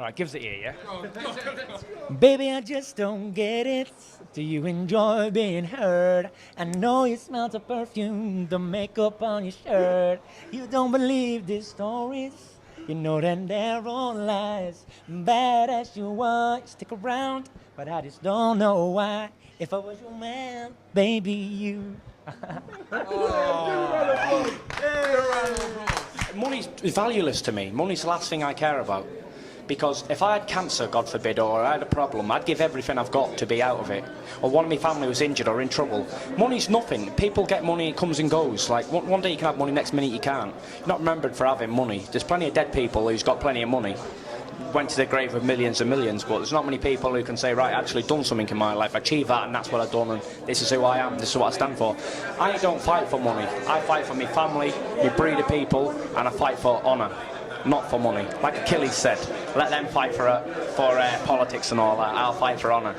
Alright, gives it here, yeah? Baby, I just don't get it. Do you enjoy being heard? I know you smell the perfume, the makeup on your shirt. You don't believe these stories. You know that they're all lies. Bad as you are, you stick around. But I just don't know why. If I was your man, baby, you. Money's valueless to me. Money's the last thing I care about. Because if I had cancer, God forbid, or I had a problem, I'd give everything I've got to be out of it. Or one of my family was injured or in trouble. Money's nothing. People get money, it comes and goes. Like, one day you can have money, next minute you can't. You're not remembered for having money. There's plenty of dead people who's got plenty of money. Went to the grave with millions and millions, but there's not many people who can say, right, I actually done something in my life, achieved that, and that's what I've done, and this is who I am, this is what I stand for. I don't fight for money. I fight for my family, my breed of people, and I fight for honour. Not for money. Like Achilles said, let them fight for politics and all that. I'll fight for honour.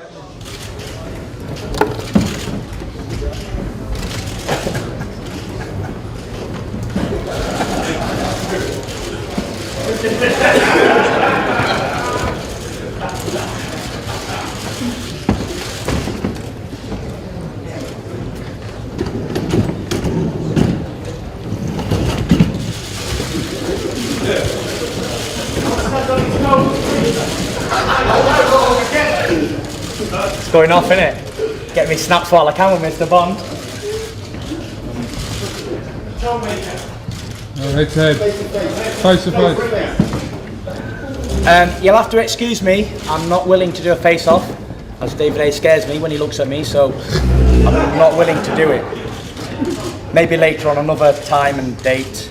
It's going off, innit? Get me snaps while I can with Mr. Bond. Head to head. Face to face. You'll have to excuse me. I'm not willing to do a face-off, as David A scares me when he looks at me, so I'm not willing to do it. Maybe later on another time and date,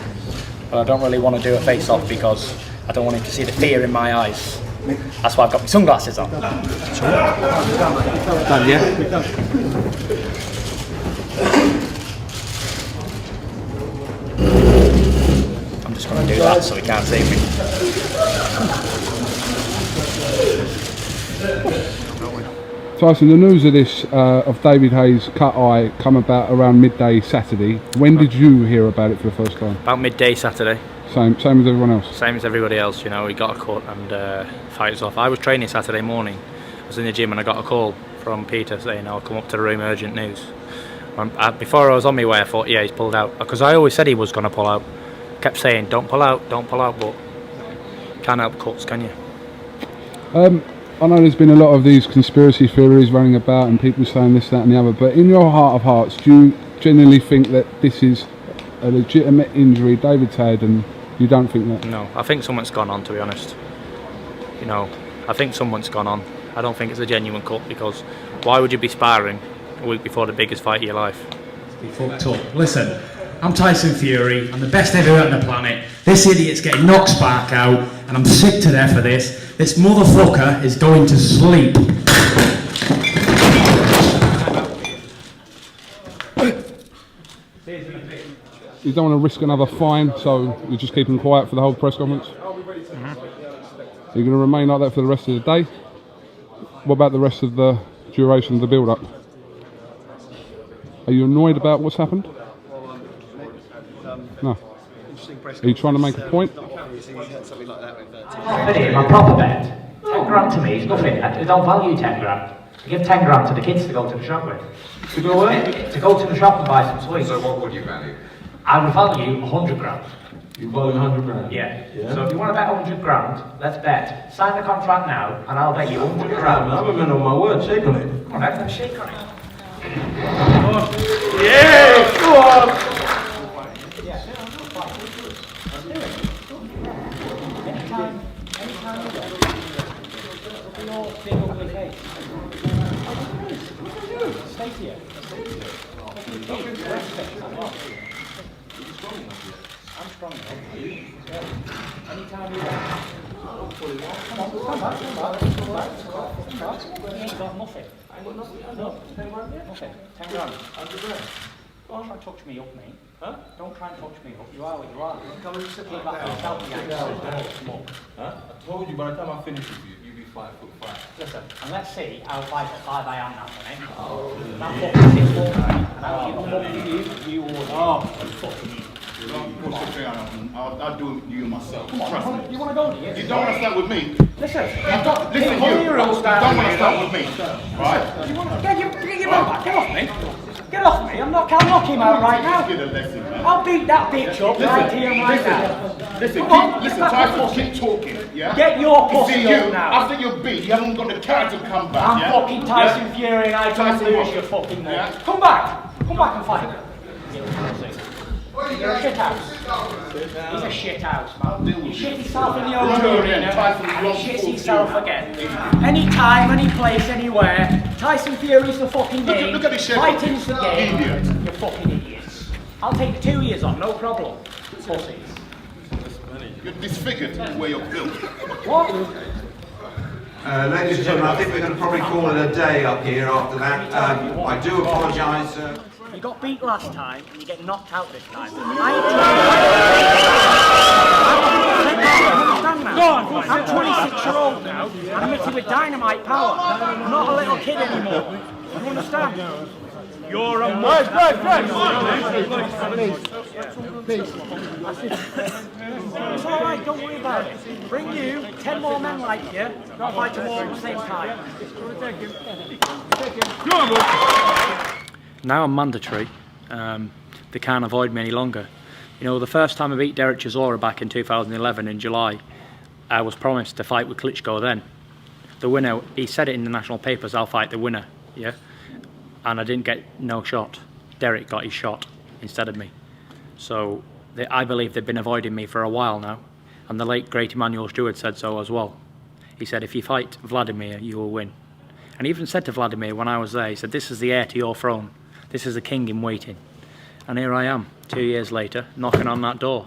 but I don't really want to do a face-off because I don't want him to see the fear in my eyes. That's why I've got my sunglasses on. Done, yeah? I'm just going to do that so he can't see me. Tyson, the news of this, of David Hayes' cut eye, come about around midday Saturday. When did you hear about it for the first time? About midday Saturday. Same as everyone else? Same as everybody else, you know, he got a cut and fights off. I was training Saturday morning, I was in the gym and I got a call from Peter saying I'll come up to the room, urgent news. Before I was on my way I thought, yeah, he's pulled out, because I always said he was going to pull out. Kept saying, don't pull out, but can't help cuts, can you? I know there's been a lot of these conspiracy theories running about and people saying this, that and the other, but in your heart of hearts, do you genuinely think that this is a legitimate injury David's had and you don't think that? No, I think something's gone on, to be honest. You know, I think something's gone on. I don't think it's a genuine cut, because why would you be sparring a week before the biggest fight of your life? Be fucked up. Listen, I'm Tyson Fury, I'm the best heavyweight on the planet. This idiot's getting knocked spark out, and I'm sick to death of this. This motherfucker is going to sleep. You don't want to risk another fine, so you're just keeping quiet for the whole press conference? Are you going to remain like that for the rest of the day? What about the rest of the duration of the build-up? Are you annoyed about what's happened? No. Are you trying to make a point? My proper bet. 10 grand to me is nothing. I don't value 10 grand. I give 10 grand to the kids to go to the shop with. To go where? To go to the shop and buy some sweets. So what would you value? I would value 100 grand. You value 100 grand? Yeah. So if you want to bet 100 grand, let's bet. Sign the contract now and I'll bet you 100 grand. I'm a man on my word, shake on it. Come on, let's shake on it. Yeah, go on! Anytime you want. Big ugly face. Stay here. I'm strong enough. Anytime you want. Come back. You ain't got nothing. I ain't got nothing. No, 10 grand? Nothing. 10 grand. 100 grand. Don't try and touch me up, mate. Huh? Don't try and touch me up. You are what you are. Come and sit like that. Huh? I told you by the time I finish with you, you'd be 5'5". Listen, and let's see how 5'5" I am now, mate. Oh, I'm fucking 6 foot, right? And I'm fucking you or fucking I'll do it you myself. Trust me. You want to go, do you? You don't want to start with me. Listen, I've got Listen, people you here who'll don't start want with to me, start though. with me, right? Get your man back. Get off me. Get off me. I'll knock him out right now. Get a lesson, man. I'll beat that bitch up right here and right now. Listen, Come on, listen, get back Tyson, up. keep talking, yeah? Get your You pussy see, up now. after you're beat, you haven't got the character to come back, I'm yeah? fucking Tyson Yeah? Fury and I can't Tyson lose what? your fucking name. Yeah? Come back and fight. You're a shit house. He's a shit house, man. He shit himself in the O2 arena and he shits himself again. Any time, any place, anywhere. Tyson Fury's the fucking name. Look at this shit. Fighting's the game. Idiot. You're fucking idiots. I'll take 2 years on, no problem. Pussies. You're disfigured the way you're built. What? Ladies and gentlemen, I think we're going to probably call it a day up here after that. I do apologise. You got beat last time and you get knocked out this time. I'm 26-year-old now, and I'm mixing with dynamite power. I'm not a little kid anymore. You understand? You're a mug. It's alright, don't worry about it. Bring you 10 more men like you, I'll fight them all at the same time. Now I'm mandatory. They can't avoid me any longer. You know, the first time I beat Derek Chisora back in 2011 in July, I was promised to fight with Klitschko then. The winner, he said it in the national papers, I'll fight the winner, yeah? And I didn't get no shot. Derek got his shot instead of me. So I believe they've been avoiding me for a while now. And the late great Emmanuel Stewart said so as well. He said, if you fight Vladimir, you will win. And he even said to Vladimir when I was there, he said, this is the heir to your throne. This is the king in waiting. And here I am, 2 years later, knocking on that door.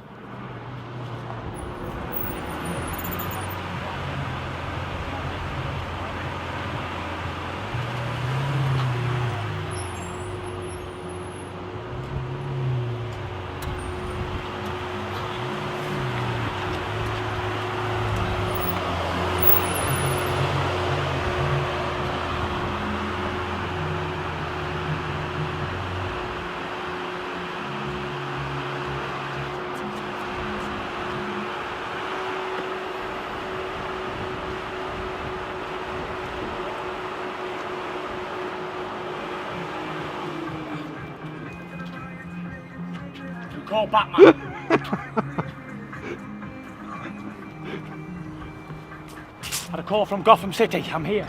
Call Batman. Had a call from Gotham City. I'm here.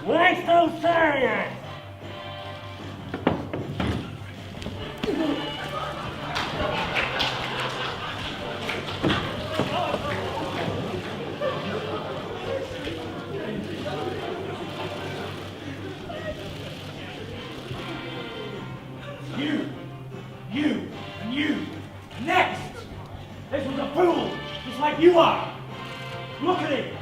Why so serious? You, and you. Next! This was a fool, just like you are. Look at him.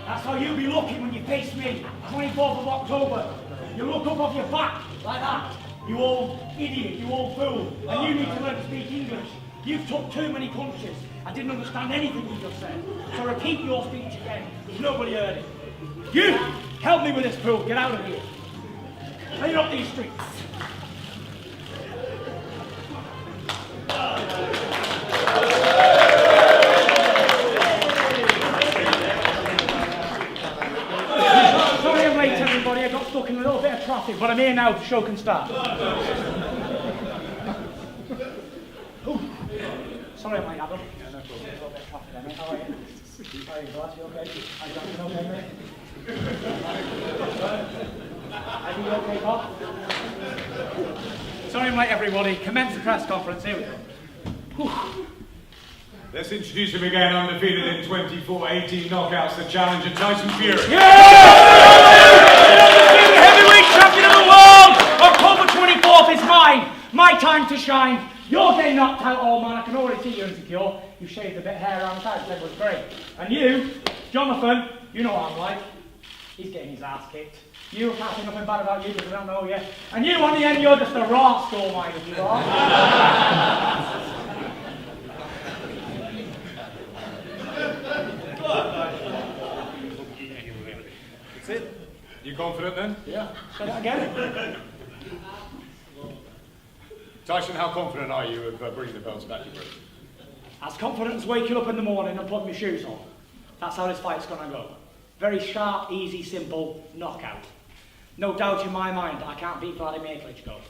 That's how you'll be looking when you face me, 24th of October. You look up off your back, like that. You old idiot, you old fool. And you need to learn to speak English. You've took too many punches. I didn't understand anything you just said. So repeat your speech again, because nobody heard it. You, help me with this fool, get out of here. Clean up these streets. Sorry I'm late, everybody. I got stuck in a little bit of traffic. but I'm here now, the show can start. Ooh. Sorry, I might have them. Yeah, no problem. A little bit of coffee there, mate. How are you? How are you, Glass? You okay? Are you okay, mate? Are you okay, Bob? Sorry, I'm late, everybody. Commence the press conference. Here we go. Whew. Let's introduce him again, undefeated in 24-18 knockouts, the challenger Tyson Fury. Heavyweight champion of the world! October 24th is mine! My time to shine! You're getting knocked out, old man. I can already see you're insecure. You've shaved a bit of hair around the side, that was great. And you, Jonathan, you know what I'm like. He's getting his ass kicked. You can't say nothing bad about you because I don't know you. And you, on the end, you're just a raw skull miner, you are. That's it. You confident then? Yeah. Say that again. Tyson, how confident are you of bringing the belts back to Britain? As confident as waking up in the morning and putting my shoes on. That's how this fight's gonna go. Very sharp, easy, simple knockout. No doubt in my mind I can't beat Vladimir Klitschko.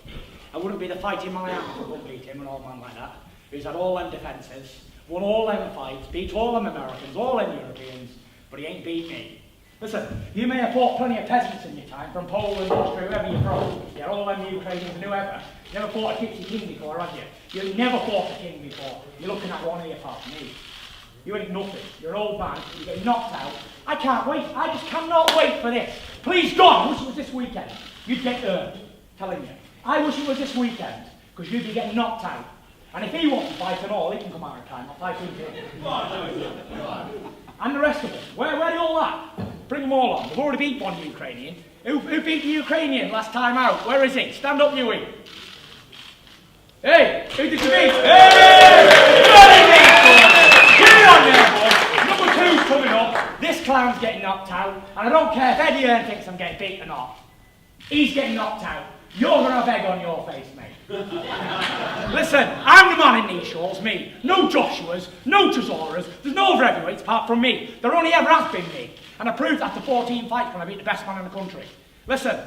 I wouldn't be the fighting man I am if I couldn't beat him, an old man like that, who's had all them defences, won all them fights, beat all them Americans, all them Europeans, but he ain't beat me. Listen, you may have fought plenty of peasants in your time, from Poland, Austria, wherever you're from. Yeah, all them Ukrainians and whoever. You never fought a Gypsy king before, have you? You've never fought a king before. You're looking at one here apart from me. You ain't nothing. You're an old man. You get knocked out. I can't wait. I just cannot wait for this. Please God, I wish it was this weekend. You'd get earned. Telling you. I wish it was this weekend, because you'd be getting knocked out. And if he wants to fight at all, he can come out of time. I'll fight him too. And the rest of them. Where are they all at? Bring them all on. We've already beat one Ukrainian. Who beat the Ukrainian last time out? Where is he? Stand up, Huey. Hey, who did you beat? Hey! Get on there, boy. Number 2's coming up. This clown's getting knocked out. And I don't care if Eddie Hearn thinks I'm getting beat or not. He's getting knocked out. You're going to have egg on your face, mate. Listen, I'm the man in these shorts, me. No Joshuas, no Trezoras. There's no other heavyweights apart from me. There only ever has been me. And I proved after 14 fights when I beat the best man in the country. Listen,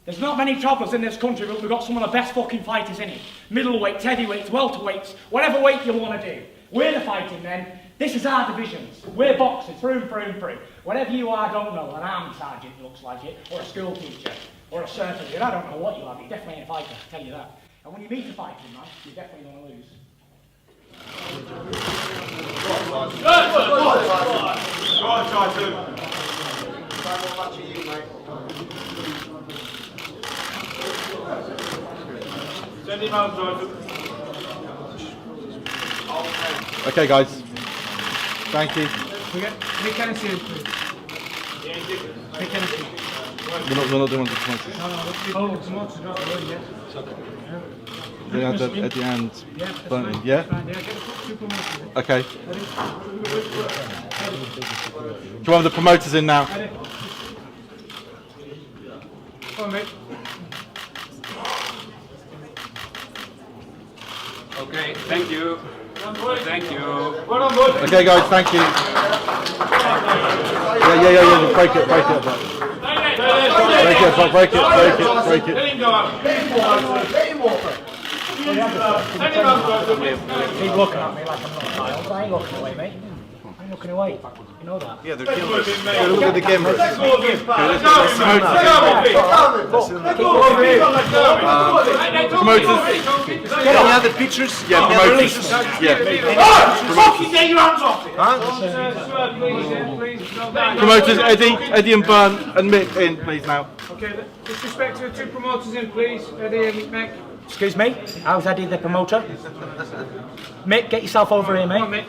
there's not many travellers in this country, but we've got some of the best fucking fighters in it. Middleweights, heavyweights, welterweights, whatever weight you want to do. We're the fighting men. This is our divisions. We're boxers, through and through and through. Whatever you are, I don't know. An army sergeant looks like it, or a school teacher, or a surgeon. I don't know what you are, but you're definitely ain't a fighter, I tell you that. And when you meet a fighting man, you're definitely going to lose. Go on, Tyson. Much of you, mate. Send him out, Tyson. Okay, guys. Thank you. Nick Hennessy, please. Nick Hennessy. We're not doing the promoters. Oh, promoters, not really, yeah. At the end. Yeah, Burning, yeah? Fine, yeah, get the 2 promoters in. Okay. Come on, the promoters in now. Ready? Come on, mate. Okay, thank you. Thank you. Okay, guys, thank you. Yeah. Break it. Break it. Keep looking at me like I'm not a child. I ain't looking away, mate. I ain't looking away. You know that. Yeah, they're cameras. Look at the cameras. Promoters. Any other pictures? Yeah, promoters. Yeah. Fucking get your hands off it! Promoters, Eddie and Byrne and Mick in, please now. Okay, disrespect to the 2 promoters in, please. Eddie and Mick. Excuse me? How's Eddie the promoter? Mick, get yourself over here, mate. Come on, Mick.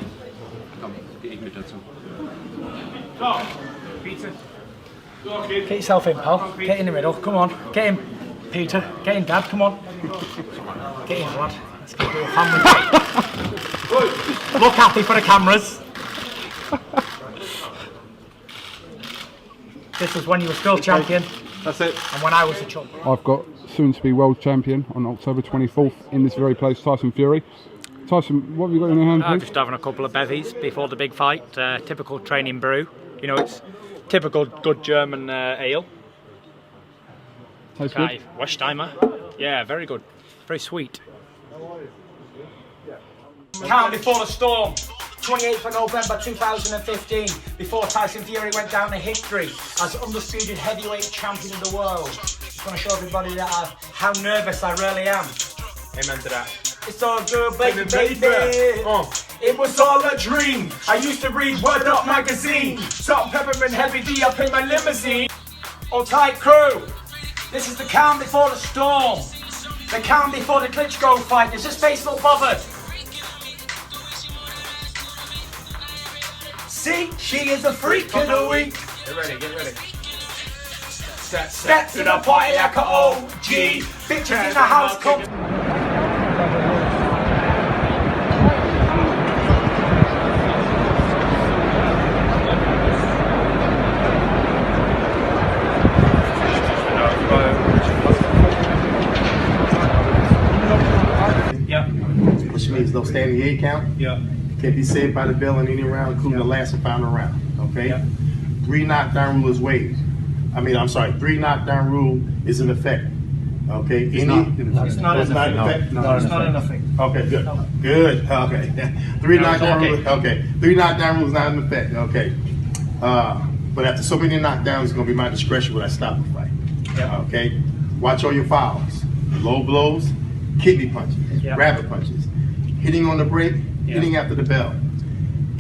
Peter. Get yourself in, pal. Get in the middle. Come on. Get in, Peter. Get in, Dad. Come on. Get in, lad. Let's get a family fight. Look happy for the cameras. This was when you were still champion. That's it. And when I was a chump. I've got soon-to-be world champion on October 24th in this very place, Tyson Fury. Tyson, what have you got in your hand, please? Just having a couple of bevies before the big fight. Typical training brew. You know, it's typical good German ale. Tastes Okay, good. West Timer. Yeah, very good. Very sweet. Calm before the storm. 28th of November 2015, before Tyson Fury went down to history as undisputed heavyweight champion of the world. Just want to show everybody that how nervous I really am. Amen to that. It's all good, baby. It was all a dream. I used to read Word Up magazine. Salt, peppermint, heavy D up in my limousine. All tight crew. This is the calm before the storm. The calm before the Klitschko fight. Does this face look bothered? See, she is a freak of the week. Get ready, get ready. Step to the party like a OG. Bitches in the house come. Yep. Which means no standing eight count. Yeah. Can't be saved by the bell in any round, including the last and final round. Okay? Yeah. 3 knockdown rule is waived. I'm sorry, 3 knockdown rule is in effect. Okay? It's not in effect. No, it's not in effect. Okay, good. Good. Okay. 3 knockdown rule. Okay. 3 knockdown rule is not in effect. Okay. But after so many knockdowns, it's gonna be my discretion when I stop the fight. Yeah. Okay? Watch all your fouls. Low blows, kidney punches, rabbit punches, hitting on the break, hitting after the bell.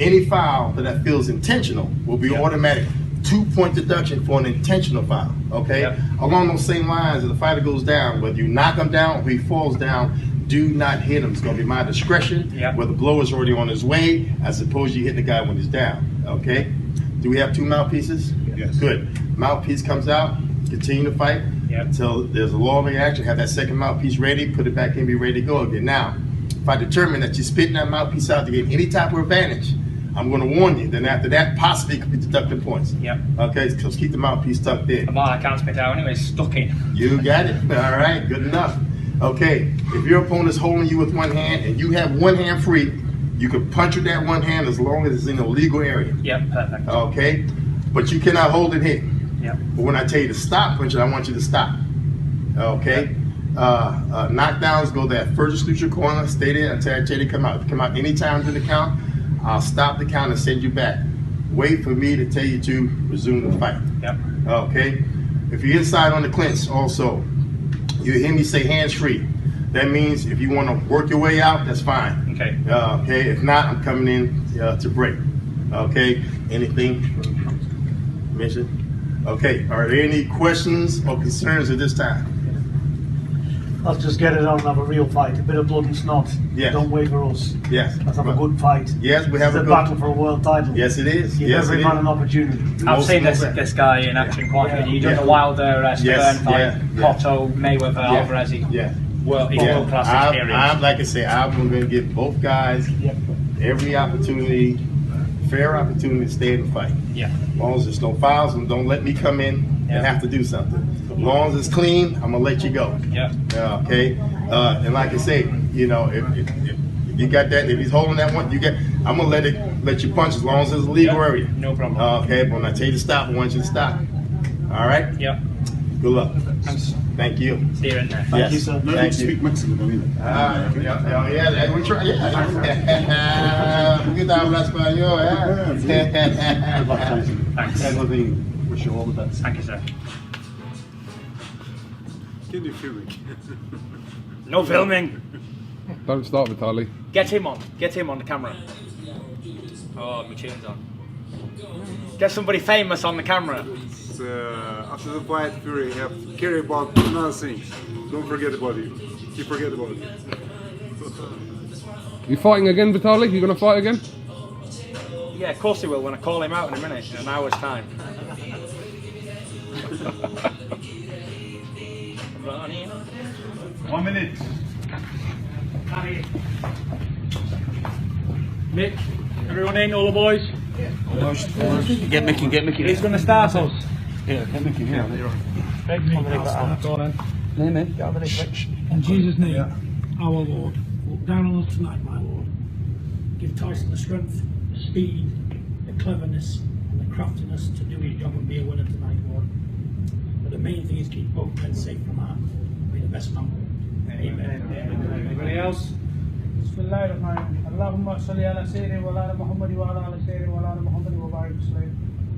Any foul that feels intentional will be automatic 2-point deduction for an intentional foul. Okay? Along those same lines, if the fighter goes down, whether you knock him down or he falls down, do not hit him. It's going to be my discretion. Where the blow is already on his way, as opposed to you hit the guy when he's down. Okay? Do we have 2 mouthpieces? Yes. Good. Mouthpiece comes out, continue to fight until there's a law of reaction. Have that second mouthpiece ready, put it back in, be ready to go again. Now, if I determine that you're spitting that mouthpiece out to get any type of advantage, I'm going to warn you. Then after that, possibly could be deducting points. Yep. Okay, so keep the mouthpiece tucked in. I can't spit out anyway, it's stuck in. You got it. All right, good enough. Okay, if your opponent's holding you with one hand and you have one hand free, you can punch with that one hand as long as it's in a legal area. Yep, perfect. Okay, but you cannot hold it here. Yep. But when I tell you to stop punching, I want you to stop. Okay. Knockdowns go that furthest neutral corner. Stay there until I tell you to come out. If you come out anytime during the count, I'll stop the count and send you back. Wait for me to tell you to resume the fight. Yep. Okay. If you're inside on the clinch, also, you hear me say hands free. That means if you want to work your way out, that's fine. Okay. Okay. If not, I'm coming in to break. Okay. Anything mentioned? Okay. Are there any questions or concerns at this time? Let's just get it on and have a real fight. A bit of blood and snot. Yes. Don't wait for us. Yes. Let's have a good fight. Yes, we have a battle for a world title. Yes, it is. Give Yes, every it man is. an opportunity. I've seen this guy in action quite a bit. He done the Wilder Stern fight, Cotto, Mayweather, Alvarez. Well, he's world class experience. Like I say, I'm going to give both guys every opportunity, fair opportunity to stay in the fight. Yeah. As long as there's no fouls and don't let me come in and have to do something. As long as it's clean, I'm gonna let you go. Yeah. Okay. And like I say, you know, if you got that, if he's holding that one, I'm gonna let you punch as long as it's a legal area. No problem. Okay. But when I tell you to stop, I want you to stop. All right. Yeah. Good luck. Thank you. See you in there. Thank you, sir. No, you speak Mexican, don't you? Yeah, we try. Yeah. Good time, español. Thanks. Wish you all the best. Thank you, sir. Can you film me? No filming. Don't start, Vitaly. Get him on. Get him on the camera. Oh, my tune's on. Get somebody famous on the camera. After the fight, Fury have care about another things. Don't forget about it. You forget about it. You fighting again, Vitaly? You gonna fight again? Yeah, of course he will when I call him out in a minute, in an hour's time. 1 minute. Mick, everyone in, all the boys? Get Mickey. He's going to start us. Yeah, get Mickey here. Go on then. In Jesus' name, our Lord, look down on us tonight, my Lord. Give Tyson the strength, the speed, the cleverness, and the craftiness to do his job and be a winner tonight, Lord. For the main thing is keep both men safe from harm. Be the best man. Amen. Anybody else? Bismillahirrahmanirrahim. Allahumma salli ala sayyidina wa ala Muhammad wa ala sayyidina wa ala Muhammad wa barik sallam.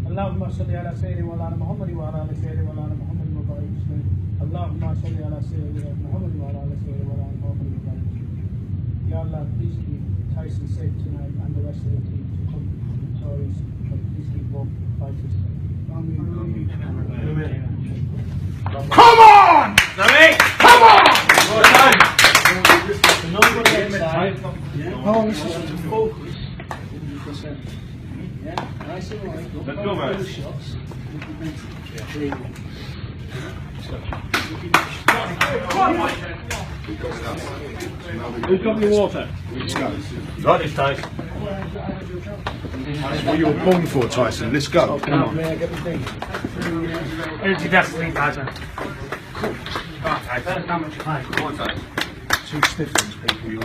Allahumma salli ala sayyidina wa ala Muhammad wa ala sayyidina wa ala Muhammad wa barik sallam. Allahumma salli ala sayyidina Muhammad wa ala sayyidina wa ala Muhammad wa barik sallam. Ya Allah, please keep Tyson safe tonight and the rest of the team to come victorious. Please keep both fighters safe. Amen. Come on! Come on! Oh, this is to focus. Yeah, nice and right. Let's go, man. Who's got your water? Right, it's Tyson. That's what you were born for, Tyson. Let's go. Come on. Energy destiny, Tyson. How much time? Two stiff ones, people. You're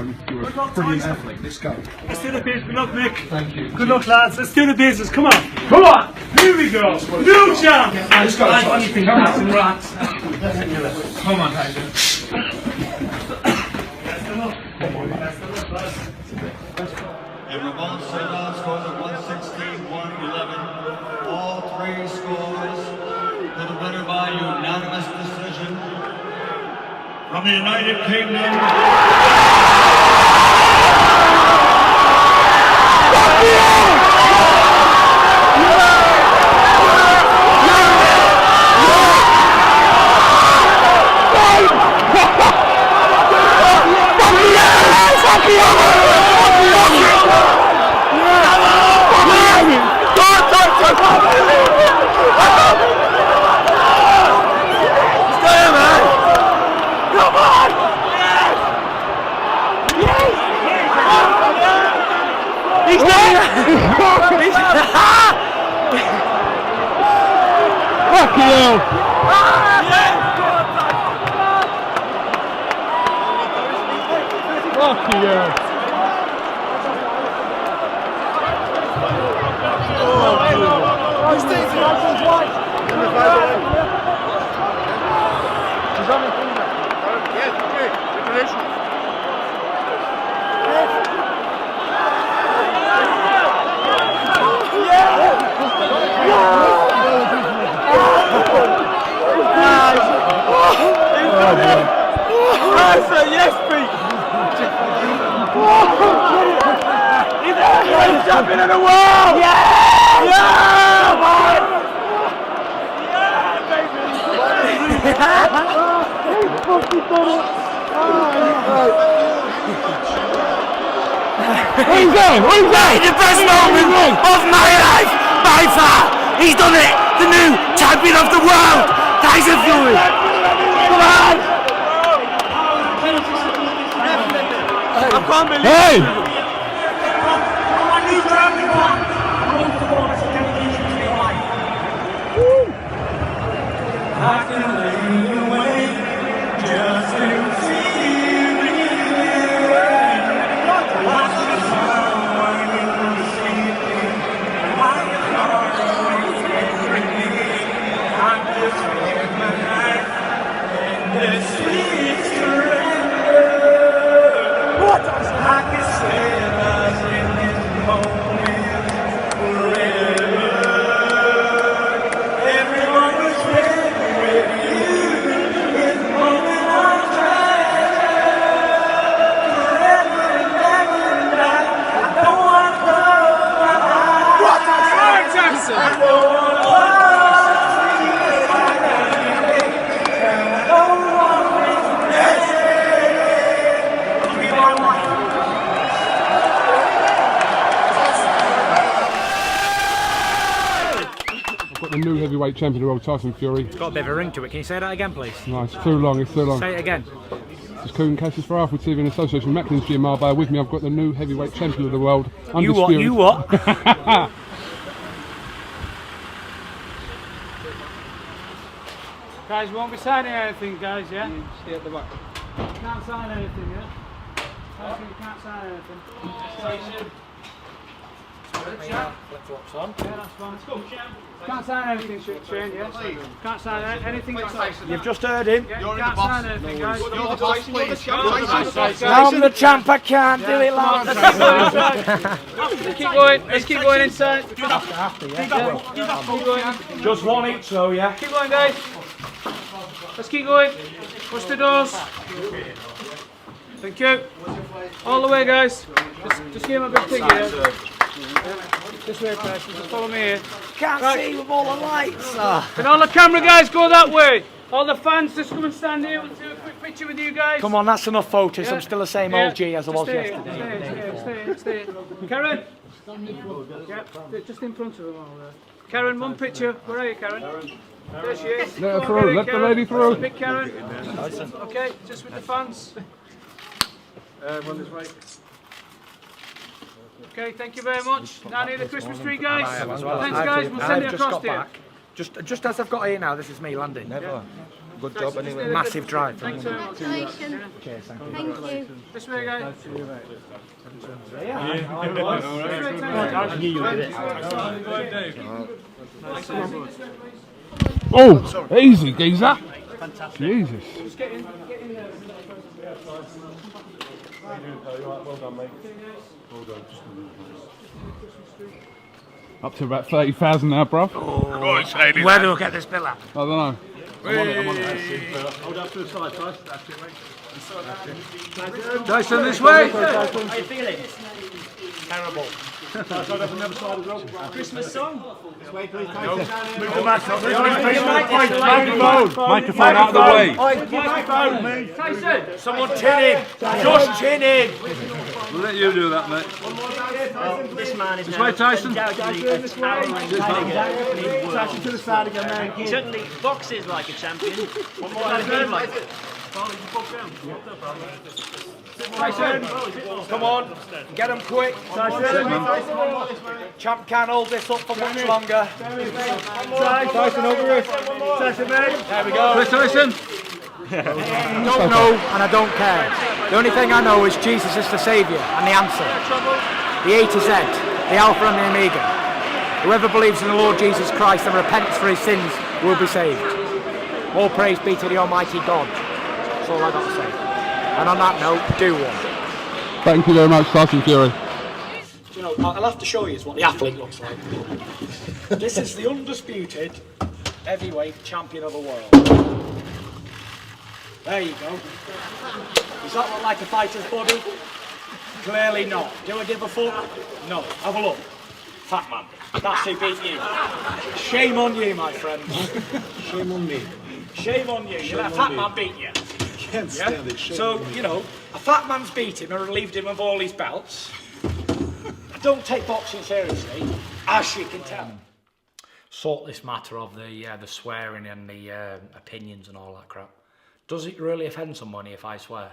a brilliant athlete. Let's go. Let's do the business. Good luck, Mick. Thank you. Good luck, lads. Let's do the business. Come on. Come on. Here we go. New jump. Let's go, Tyson. Come on. Come on, Tyson. Everyone say now scores of 116-111. All three scores for the winner by unanimous decision. From the United Kingdom. Fucking hell! Fucking hell! Yes, Pete! He's the champion of the world! Yeah! Yeah! Where's that? The best moment of my life, by far! He's done it! The new champion of the world! Tyson Fury! Come on! I can't believe it! I can lay away just to see you again. Watch the sun in the sleeping, my heart is breaking. I'm just living my life in this sweet surrender. I can save us in this moment forever. Everyone was ready with you. This moment I treasure forever and ever and ever. I don't want to go. What a time, Jackson! I don't want to go. I don't want to The new heavyweight champion of the world, Tyson Fury. It's got a bit of a ring to it. Can you say that again, please? No, it's too long, it's too long. Say it again. This is Coon Cassius for Alpha TV in association with Macklin's Gym Marbella. With me, I've got the new heavyweight champion of the world. You what? You what? Guys, we won't be signing anything, guys, yeah? Stay at the back. Can't sign anything, yeah? I think you can't sign anything. flip-flops on. Yeah, that's fine. Can't sign anything, Shane, yes? Can't sign anything. You've just heard him. Yeah, can't sign anything, guys. You're the boss, please. Now I'm the champ, I can't do it like Let's keep going. Let's keep going inside. Keep going. Just one each though, yeah? Keep going, guys. Let's keep going. Push the doors. Thank you. All the way, guys. Just give him a big pig here. This way, Tyson. Just follow me here. Can't see with all the lights. Can all the camera guys go that way? All the fans just come and stand here. We'll do a quick picture with you guys. Come on, that's enough photos. Yeah. I'm still the same old G as I was Stay, yesterday. stay. Karen. Yep, just in front of them all there. Karen, one picture. Where are you, Karen? There she is. Let her through. Let the lady through. Big Karen. Okay, just with the fans. Okay, thank you very much. Now near the Christmas tree, guys. Thanks, guys. We'll send it across to you. Just as I've got here now, this is me landing. Never. Good job anyway. Massive drive. Thanks very much. Congratulations. Cheers, thank you. Thank you. This way, guys. Oh, easy, geezer. Jesus. Just get in there. Well done, mate. Well done. Up to about 30,000 now, bruv. Where do we get this bill at? I don't know. I'm on it. Hold up to the side, Tyson. That's it, mate. Tyson, this way. How are you feeling? Terrible. Tyson, up on the other side as well. Christmas song? Move the mic up. Microphone out of the way. Tyson. Someone chin in. Just chin in. We'll let you do that, mate. This man is This way, Tyson. undoubtedly a towering champion. Tyson to the side again, man. He certainly boxes like a champion. What more does he live like? Tyson, come on, get them quick. Champ can't hold this up for much longer. Tyson, over it. Tyson, mate. There we go. Tyson. I don't know and I don't care. The only thing I know is Jesus is the Saviour and the answer. The A to Z, the Alpha and the Omega. Whoever believes in the Lord Jesus Christ and repents for his sins will be saved. All praise be to the Almighty God. That's all I got to say. And on that note, do one. Thank you very much, Tyson Fury. You know, I'll have to show you what the athlete looks like. This is the undisputed heavyweight champion of the world. There you go. Does that look like a fighter's body? Clearly not. Do I give a fuck? No. Have a look. Fat man. That's who beat you. Shame on you, my friend. Shame on me. Shame on you. You let a fat man beat you. Can't stand it. So, you know, a fat man's beat him and relieved him of all his belts. I don't take boxing seriously, as you can tell. Sort this matter of the swearing and the opinions and all that crap. Does it really offend somebody if I swear?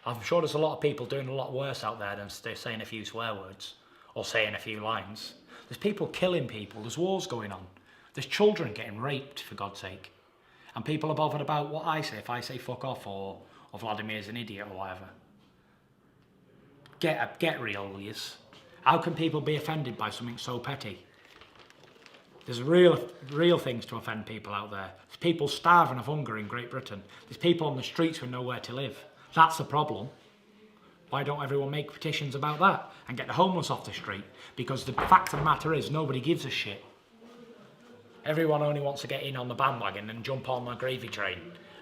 I'm sure there's a lot of people doing a lot worse out there than saying a few swear words or saying a few lines. There's people killing people, there's wars going on, there's children getting raped, for God's sake. And people are bothered about what I say, if I say fuck off or Vladimir's an idiot or whatever. Get real, Liz. How can people be offended by something so petty? There's real things to offend people out there. There's people starving of hunger in Great Britain. There's people on the streets with nowhere to live. That's the problem. Why don't everyone make petitions about that and get the homeless off the street? Because the fact of the matter is, nobody gives a shit. Everyone only wants to get in on the bandwagon and jump on the gravy train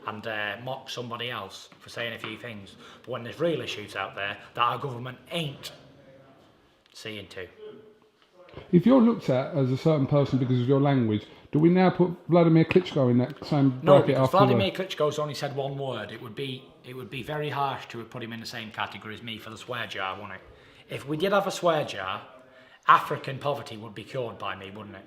and mock somebody else for saying a few things. But when there's real issues out there that our government ain't seeing to. If you're looked at as a certain person because of your language, do we now put Vladimir Klitschko in that same No, bracket because after Vladimir Klitschko's only said one word. It would be very harsh to have put him in the same category as me for the swear jar, wouldn't it? If we did have a swear jar, African poverty would be cured by me, wouldn't it?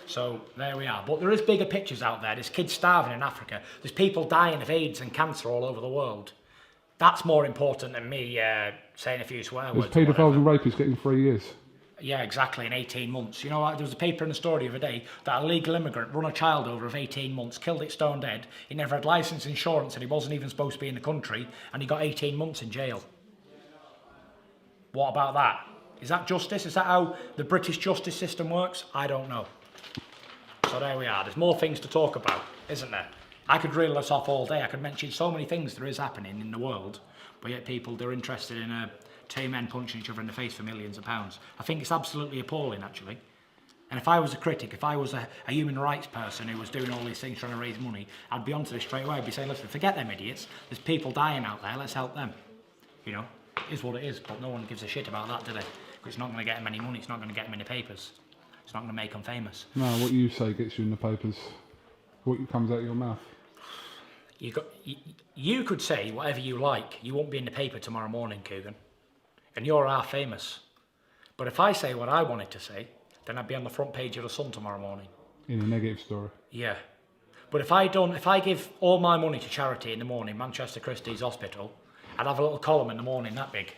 So there we are. But there is bigger pictures out there. There's kids starving in Africa. There's people dying of AIDS and cancer all over the world. That's more important than me saying a few swear words. There's paedophiles and rapists getting 3 years. Yeah, exactly, in 18 months. You know what, there was a paper in the story the other day that a legal immigrant run a child over of 18 months, killed it stone dead, he never had licence, insurance, and he wasn't even supposed to be in the country, and he got 18 months in jail. What about that? Is that justice? Is that how the British justice system works? I don't know. So there we are. There's more things to talk about, isn't there? I could reel this off all day. I could mention so many things there is happening in the world, but yet people, they're interested in two men punching each other in the face for millions of pounds. I think it's absolutely appalling, actually. And if I was a critic, if I was a human rights person who was doing all these things trying to raise money, I'd be onto this straight away. I'd be saying, listen, forget them idiots. There's people dying out there. Let's help them. You know, it is what it is, but no one gives a shit about that, do they? Because it's not going to get them any money. It's not going to get them in the papers. It's not going to make them famous. No, what you say gets you in the papers. What comes out of your mouth. You could say whatever you like. You won't be in the paper tomorrow morning, Coogan. And you're our famous. But if I say what I wanted to say, then I'd be on the front page of the Sun tomorrow morning. In a negative story. Yeah. But if I give all my money to charity in the morning, Manchester Christie's Hospital, I'd have a little column in the morning that big.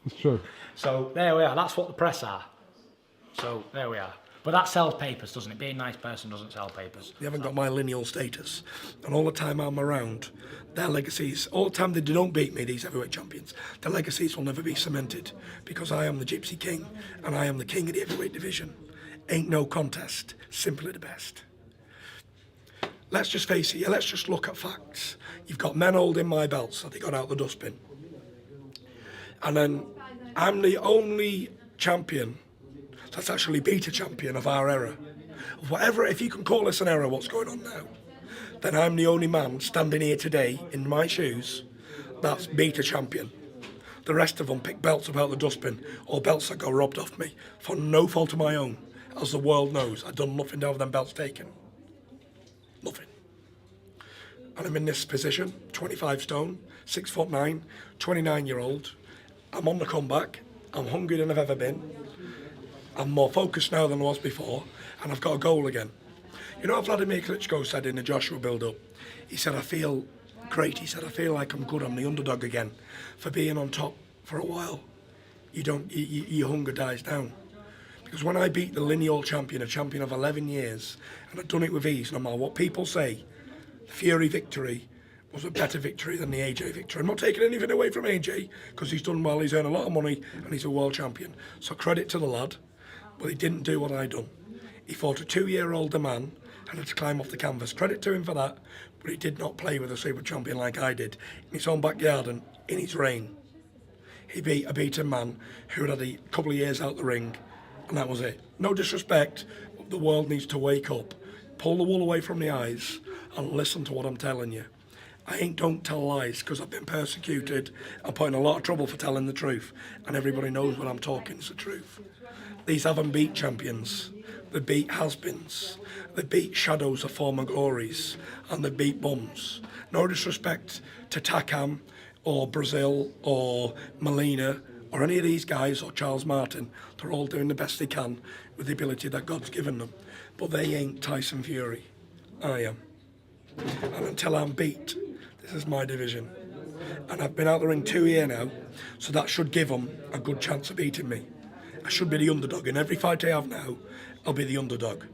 It's true. So there we are. That's what the press are. So there we are. But that sells papers, doesn't it? Being a nice person doesn't sell papers. They haven't got my lineal status. And all the time I'm around, their legacies, all the time they don't beat me, these heavyweight champions, their legacies will never be cemented because I am the Gypsy King and I am the king of the heavyweight division. Ain't no contest, simply the best. Let's just face it, let's just look at facts. You've got men holding my belts that they got out the dustbin. And then I'm the only champion that's actually beat a champion of our era. Whatever, if you can call this an era, what's going on now, then I'm the only man standing here today in my shoes that's beat a champion. The rest of them pick belts up out the dustbin or belts that got robbed off me for no fault of my own. As the world knows, I've done nothing to have them belts taken. Nothing. And I'm in this position, 25 stone, 6'9", 29-year-old. I'm on the comeback. I'm hungrier than I've ever been. I'm more focused now than I was before, and I've got a goal again. You know what Vladimir Klitschko said in the Joshua build-up? He said, I feel great. He said, I feel like I'm good. I'm the underdog again. For being on top for a while, your hunger dies down. Because when I beat the lineal champion, a champion of 11 years, and I've done it with ease, no matter what people say, the Fury victory was a better victory than the AJ victory. I'm not taking anything away from AJ, because he's done well, he's earned a lot of money, and he's a world champion. So credit to the lad. But he didn't do what I done. He fought a 2-year-old man and had to climb off the canvas. Credit to him for that, but he did not play with a super champion like I did in his own backyard and in his reign. He beat a beaten man who had a couple of years out the ring, and that was it. No disrespect, but the world needs to wake up, pull the wool away from the eyes, and listen to what I'm telling you. Don't tell lies, because I've been persecuted. I'm put in a lot of trouble for telling the truth, and everybody knows when I'm talking is the truth. These haven't beat champions. They beat has-beens. They beat shadows of former glories, and they beat bums. No disrespect to Takam or Brazil or Molina or any of these guys or Charles Martin. They're all doing the best they can with the ability that God's given them. But they ain't Tyson Fury. I am. And until I'm beat, this is my division. And I've been out the ring 2 years now, so that should give them a good chance of beating me. I should be the underdog. In every fight I have now, I'll be the underdog.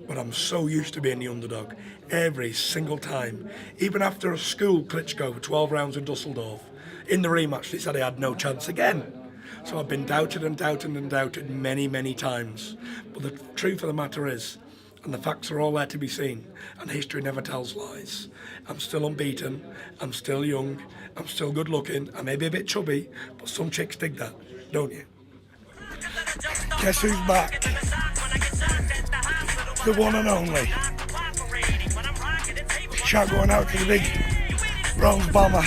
But I'm so used to being the underdog every single time. Even after a school Klitschko for 12 rounds in Dusseldorf, in the rematch they said I had no chance again. So I've been doubted and doubted and doubted many, many times. But the truth of the matter is, and the facts are all there to be seen, and history never tells lies. I'm still unbeaten, I'm still young, I'm still good looking, I may be a bit chubby, but some chicks dig that, don't you? Guess who's back? The one and only. Shout going out to the big bronze bomber,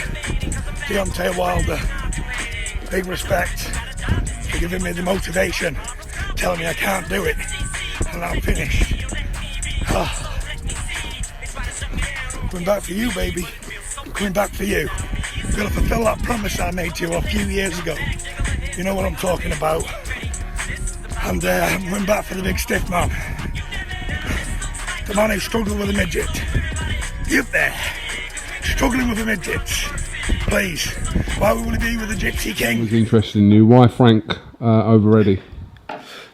Deontay Wilder. Big respect for giving me the motivation, telling me I can't do it, and I'm finished. Coming back for you, baby. I'm coming back for you. I'm going to fulfill that promise I made to you a few years ago. You know what I'm talking about. And I'm coming back for the big stiff man. The man who struggled with a midget. You there, struggling with a midget. Please, why would we be with the Gypsy King? It was interesting. New. Why Frank over Eddie?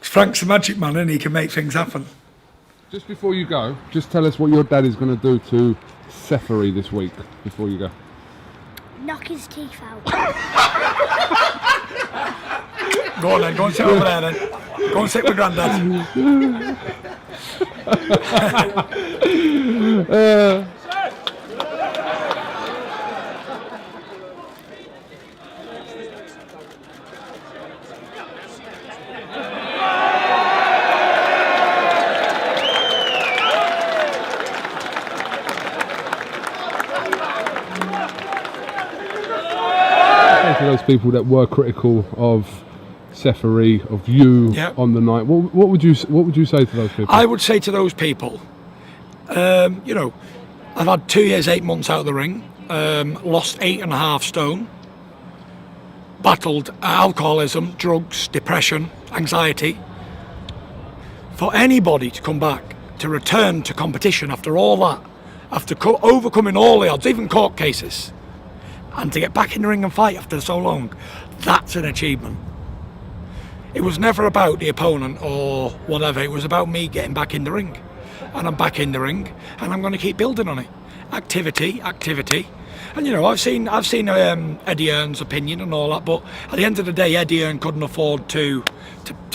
Frank's a magic man and he can make things happen. Just before you go, just tell us what your dad is going to do to Sefery this week before you go. Knock his teeth out. Go on then, go and sit over there then. Go and sit with Grandad. To those people that were critical of Seferee, of you on the night, what would you say to those people? I would say to those people, you know, I've had 2 years, 8 months out of the ring, lost 8.5 stone, battled alcoholism, drugs, depression, anxiety. For anybody to come back, to return to competition after all that, after overcoming all the odds, even court cases, and to get back in the ring and fight after so long, that's an achievement. It was never about the opponent or whatever, it was about me getting back in the ring. And I'm back in the ring, and I'm going to keep building on it. Activity. And you know, I've seen Eddie Hearn's opinion and all that, but at the end of the day, Eddie Hearn couldn't afford to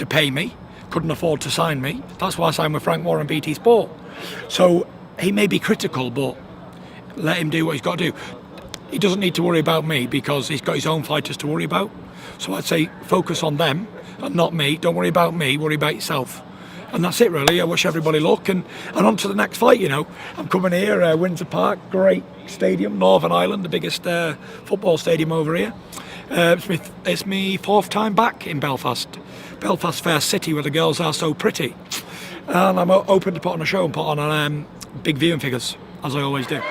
pay me, couldn't afford to sign me. That's why I signed with Frank Warren BT Sport. So he may be critical, but let him do what he's got to do. He doesn't need to worry about me because he's got his own fighters to worry about. So I'd say focus on them and not me. Don't worry about me, worry about yourself. And that's it really. I wish everybody luck and on to the next fight, you know. I'm coming here, Windsor Park, great stadium, Northern Ireland, the biggest football stadium over here. It's my 4th time back in Belfast. Belfast Fair City where the girls are so pretty. And I'm open to put on a show and put on big viewing figures, as I always do.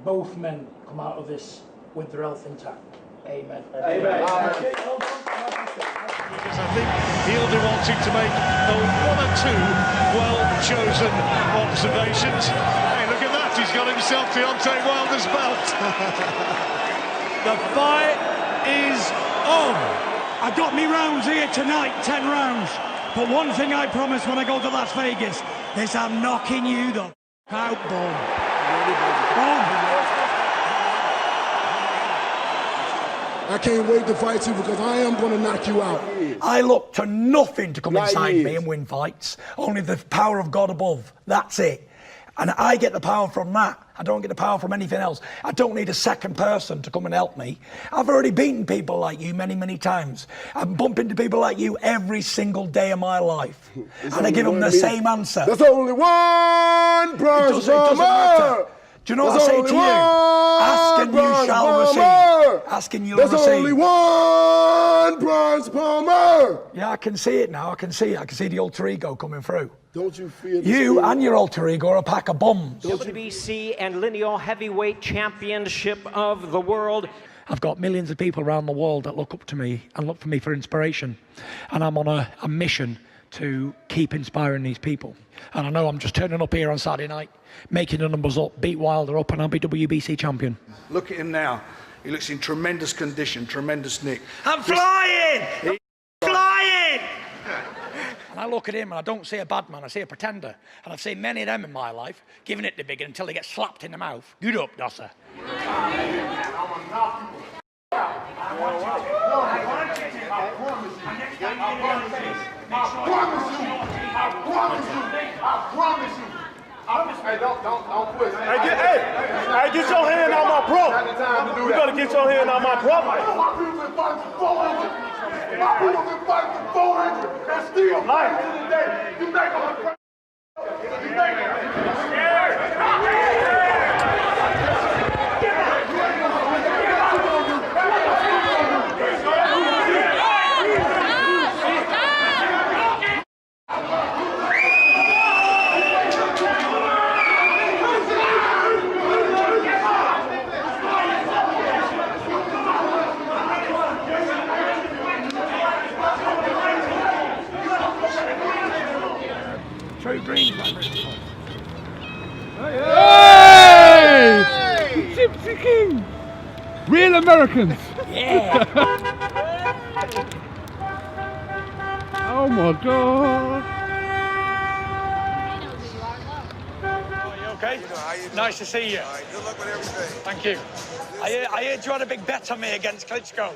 Both men come out of this with their health intact. Amen. Amen. Because I think he'll be wanting to make 1 or 2 well-chosen observations. Hey, look at that, he's got himself Deontay Wilder's belt. The fight is on. I got me rounds here tonight, 10 rounds. But one thing I promise when I go to Las Vegas is I'm knocking you the out, boom. I can't wait to fight you because I am going to knock you out. I look to nothing to come inside me and win fights. Only the power of God above. That's it. And I get the power from that. I don't get the power from anything else. I don't need a second person to come and help me. I've already beaten people like you many, many times. I'm bumping into people like you every single day of my life. And I give them the same answer. There's only one bronze it doesn't matter. Do you know what I say to you? Ask and you shall receive. Ask and you'll receive. There's only one bronze Palmer. Yeah, I can see it now. I can see it. I can see the alter ego coming through. Don't you fear you and your alter ego are a pack of bums. WBC and lineal heavyweight championship of the world. I've got millions of people around the world that look up to me and look for me for inspiration. And I'm on a mission to keep inspiring these people. And I know I'm just turning up here on Saturday night, making the numbers up, beat Wilder up, and I'll be WBC champion. Look at him now. He looks in tremendous condition, tremendous nick. I'm flying! Flying! And I look at him and I don't see a bad man, I see a pretender. And I've seen many of them in my life, giving it the big until they get slapped in the mouth. Good up, Dosser. I promise you. Hey, don't quit. Hey, get your hand out my brother. You gotta get your hand out my brother. My people been fighting for 400. My people been fighting for 400. That's still life. You think I'm a you think I'm scared? Hey! Gypsy King! Real Americans! Yeah! Oh my God! Are you okay? Nice to see you. Good luck with everything. Thank you. I heard you had a big bet on me against Klitschko.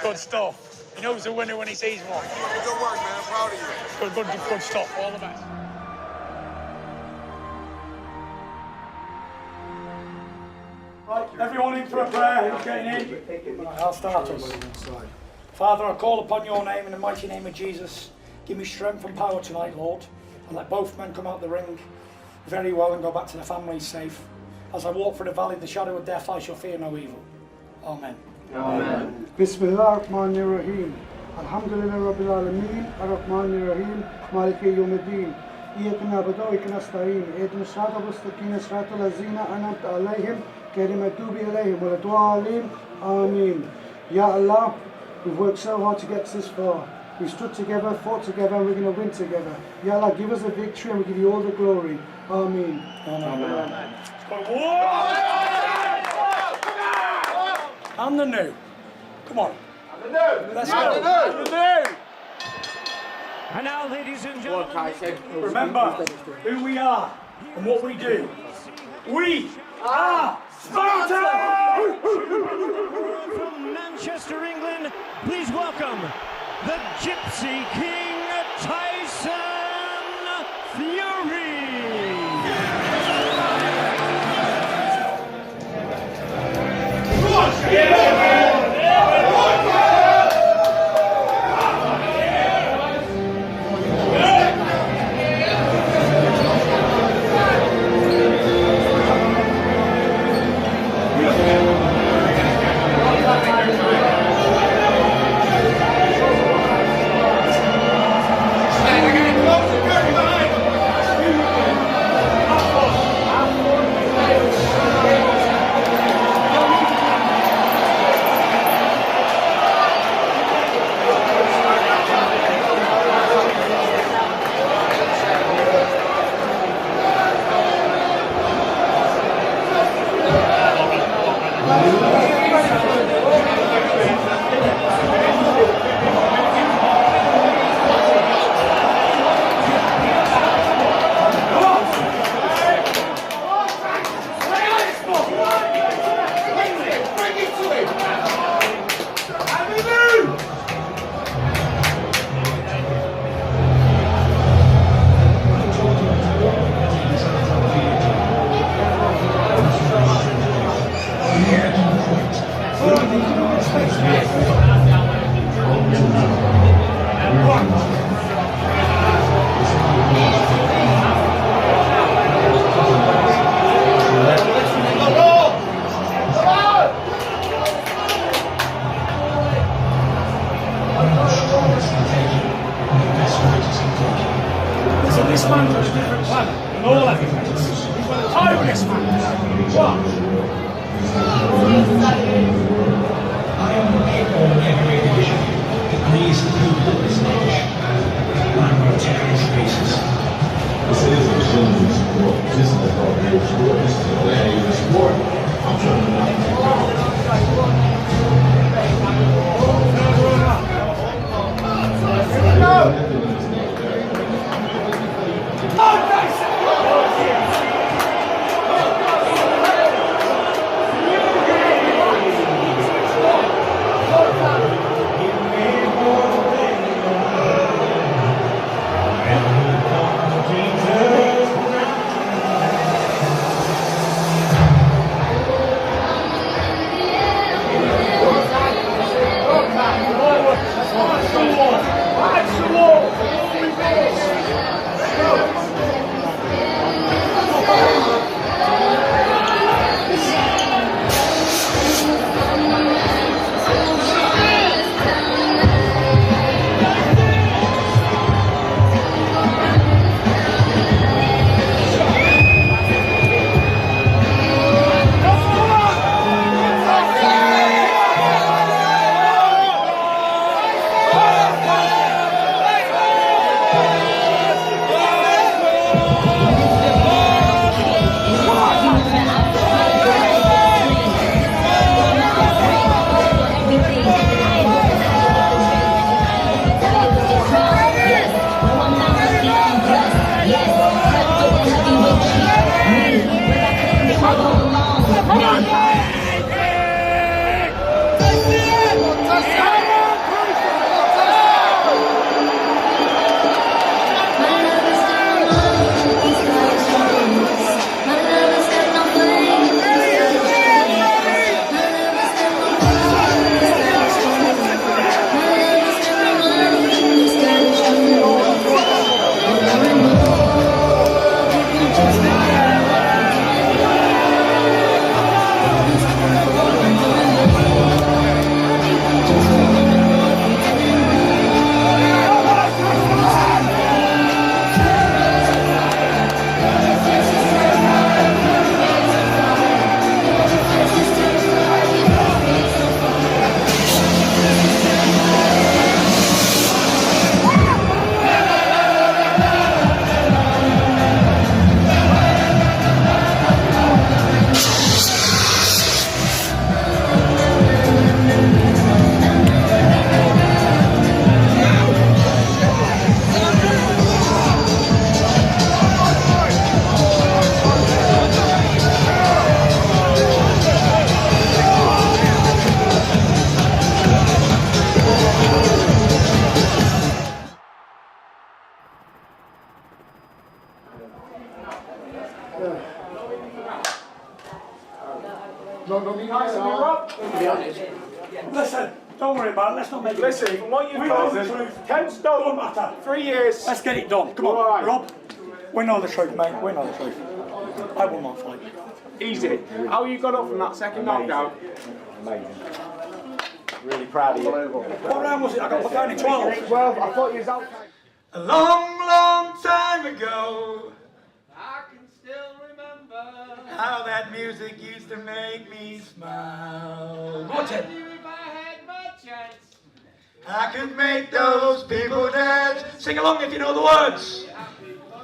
Good stuff. He knows the winner when he sees one. Good work, man. I'm proud of you. Good stuff. All the best. Right, everyone in for a prayer. Who's getting in? Right, I'll start us. Father, I call upon your name in the mighty name of Jesus. Give me strength and power tonight, Lord, and let both men come out the ring very well and go back to their families safe. As I walk through the valley of the shadow of death, I shall fear no evil. Amen. Amen. Bismillah ar-Rahman ar-Rahim. Alhamdulillah Rabbil Alameen. Ar-Rahman ar-Rahim. Maliki Yawmiddin. إياك نعبد وإياك نستعين اهدنا الصراط المستقيم صراط الذين أنعمت عليهم غير المغضوب عليهم ولا الضالين آمين. Ya Allah, we've worked so hard to get this far. We stood together, fought together, and we're going to win together. Ya Allah, give us a victory and we give you all the glory. Amen. Amen. And the new. Come on. And the new. Let's go. And now, ladies and gentlemen, remember who we are and what we do. We are Sparta! from Manchester, England, please welcome the Gypsy King, Tyson Fury. Listen, don't worry about it. Let's not make it. Listen, from what you've told, 10 stone. Don't matter. 3 years. Let's get it done. Come on, Rob. We know the truth, mate. We know the truth. I won my fight. Easy. How you got up from that second knockdown? Amazing. Really proud of you. What round was it? I got down in 12. 12. I thought you was out. A long, long time ago, I can still remember how that music used to make me smile. What's it? if I had my chance. I could make those people dance. Sing along if you know the words.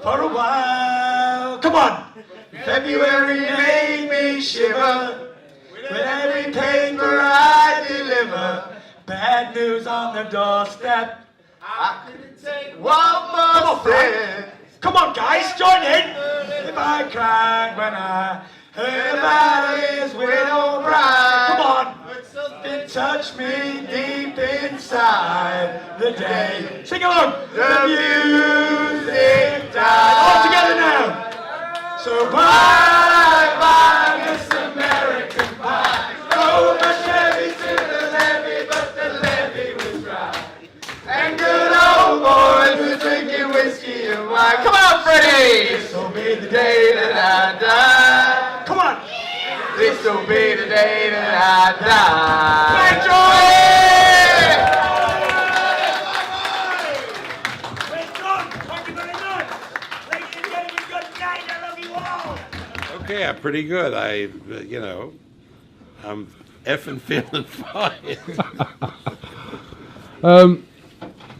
For a while. Come on. February made me shiver. With every paper I deliver. Bad news on the doorstep. I couldn't take one more step. Come on, guys, join in. If I cried when I heard about his widow bride. Come on. It touched me deep inside the day. Sing along. The music died. All together now. So bye, bye, Miss American Pie. Drove my Chevy to the levee, but the levee was dry. And good old boys were drinking whiskey and wine. Come on, Freddie! This'll be the day that I die. Come on! This'll be the day that I die. Thank you! Thank you very much. Ladies and gentlemen, good night. I love you all. Okay, I'm pretty good. I'm effing feeling fine.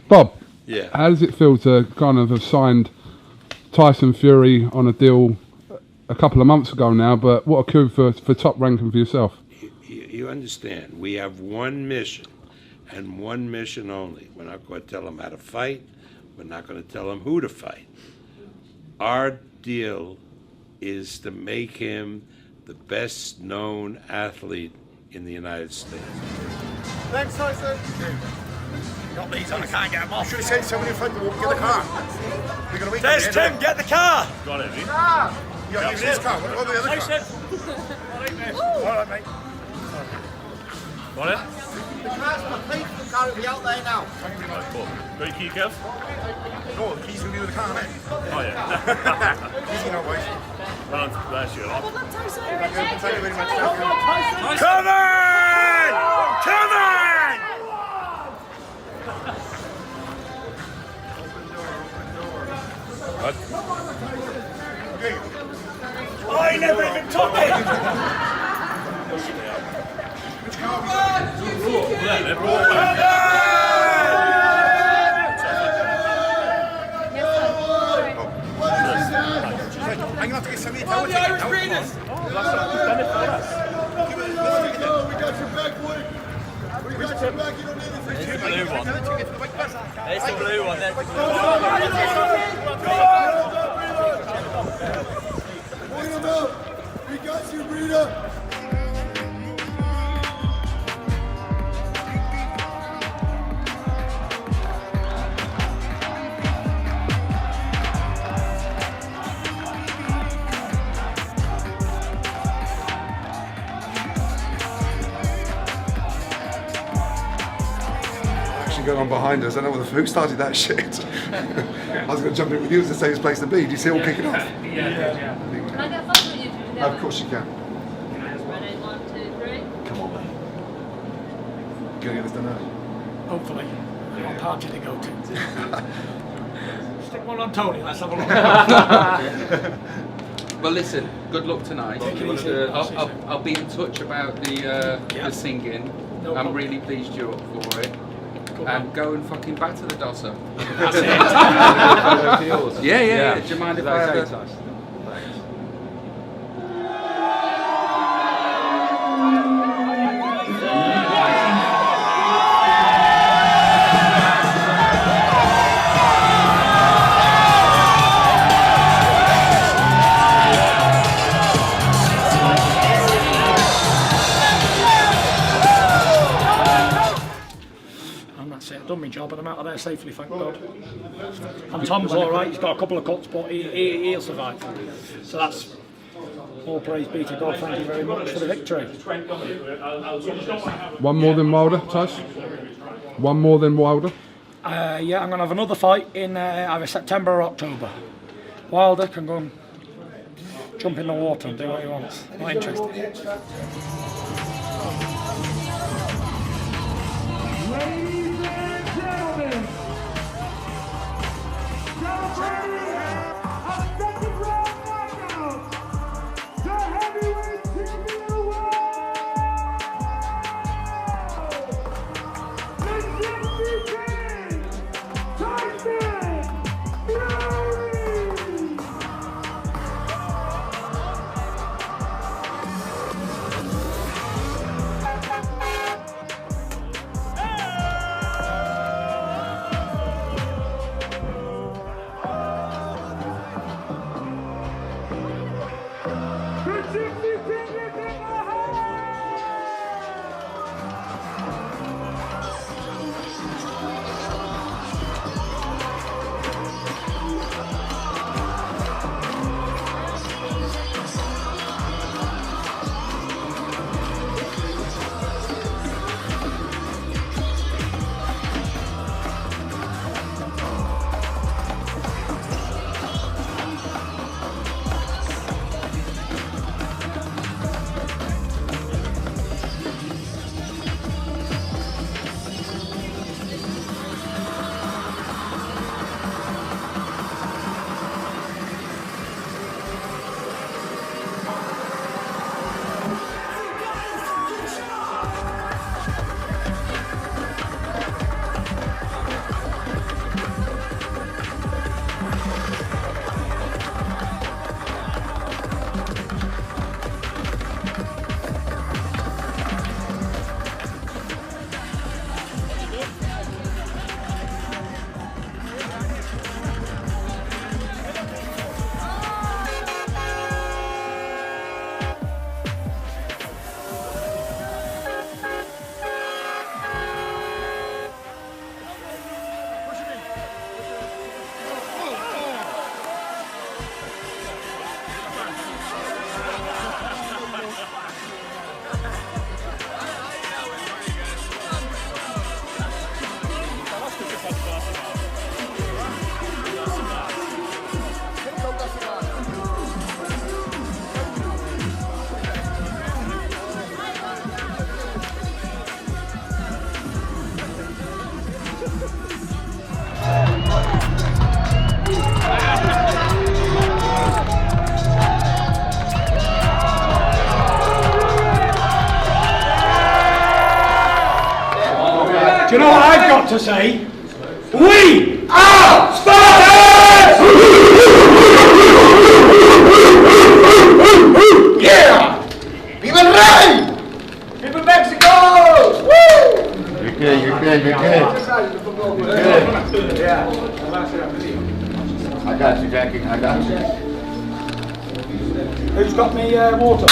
Bob, Yeah. how does it feel to kind of have signed Tyson Fury on a deal a couple of months ago now, but what a coup for top ranking for yourself? You understand, we have one mission, and one mission only. We're not going to tell him how to fight. We're not going to tell him who to fight. Our deal is to make him the best known athlete in the United States. Thanks, Tyson. Got these on, I can't get them off. Should have said somebody in front of you, get the car. We're going to There's Tim, get the car. Got it, mate. Car. You're using this car. What about the other car? All right, mate. Got it? The car's complete. The car will be out there now. Right, cool. Got your key, Kev? No, the keys will be with the car, mate. Oh, yeah. Easy now, boys. Well, bless you. Thank you very much. Come on! Come on! What? I never even took it! I'm going to have to get somebody to tell me. We got your back, boy. We got your back. You don't need anything. It's the blue one there. Point him out. We got you, Rita. action going on behind us. I don't know who started that shit. I was going to jump in with you. It's the safest place to be. Do you see it all kicking off? Yeah. Can I get a photo with you two together? Of course you can. Ready? 1, 2, 3. Come on, mate. Gonna get this done early. Hopefully. What party to go to? Stick one on Tony, let's have a look. Well, listen, good luck tonight. I'll be in touch about the singing. No I'm problem. really pleased you're up for it. Good And man. go and fucking batter the dosser. That's it. Yeah. Do you mind if I have a... And that's it, I've done my job and I'm out of there safely, thank God. And Tom's alright, he's got a couple of cuts, but he'll survive. So that's all praise be to God, thank you very much for the victory. One more than Wilder, Tyson? One more than Wilder? Yeah, I'm going to have another fight in either September or October. Wilder can go and jump in the water and do what he wants. Not interested. Ladies and gentlemen, celebrating a second round knockout, the heavyweight champion of the world, the Gypsy King, Tyson Fury! Do you know what I've got to say? We are Spartans! Yeah! Viva el Rey! Viva Mexico! Woo! You're good, you're good, you're good. You're good. Yeah. I got you, Jackie, I got you. Who's got me water?